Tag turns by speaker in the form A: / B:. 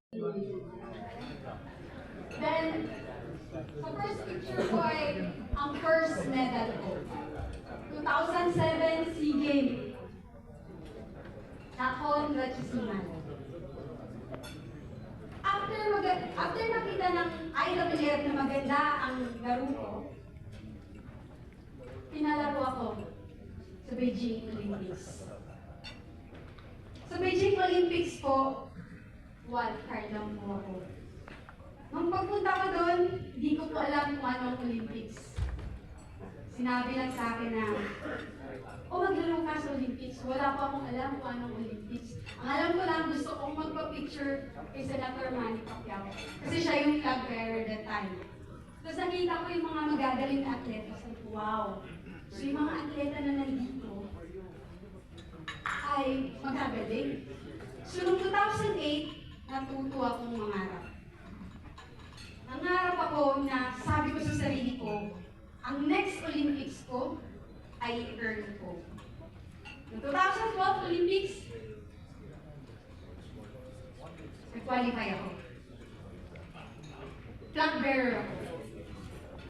A: Then, sa first picture ko ay ang first medal ko. 2007 SEA Games. Nakon Ratchisiman. After nakita ng IWF na maganda ang laro ko, pinalaro ako sa Beijing Olympics. Sa Beijing Olympics po, wildcard lang po ako. Nung pagpunta ko doon, hindi ko po alam kung anong Olympics. Sinabi lang sa akin na, maglaro ka sa Olympics. Wala pa akong alam kung anong Olympics. Ang alam ko lang, gusto kong magpa-picture kay Senator Manny Pacquiao. Kasi siya yung flag bearer that time. Tapos nakita ko yung mga magagaling na atleta. Sabi ko, wow. So yung mga atleta na nandito ay magagaling. So noong 2008, natuto akong mangarap. Nangarap ako na sabi ko sa sarili ko, ang next Olympics ko ay earn ko. Noong 2012 Olympics, nag-qualify ako. Flag bearer ako.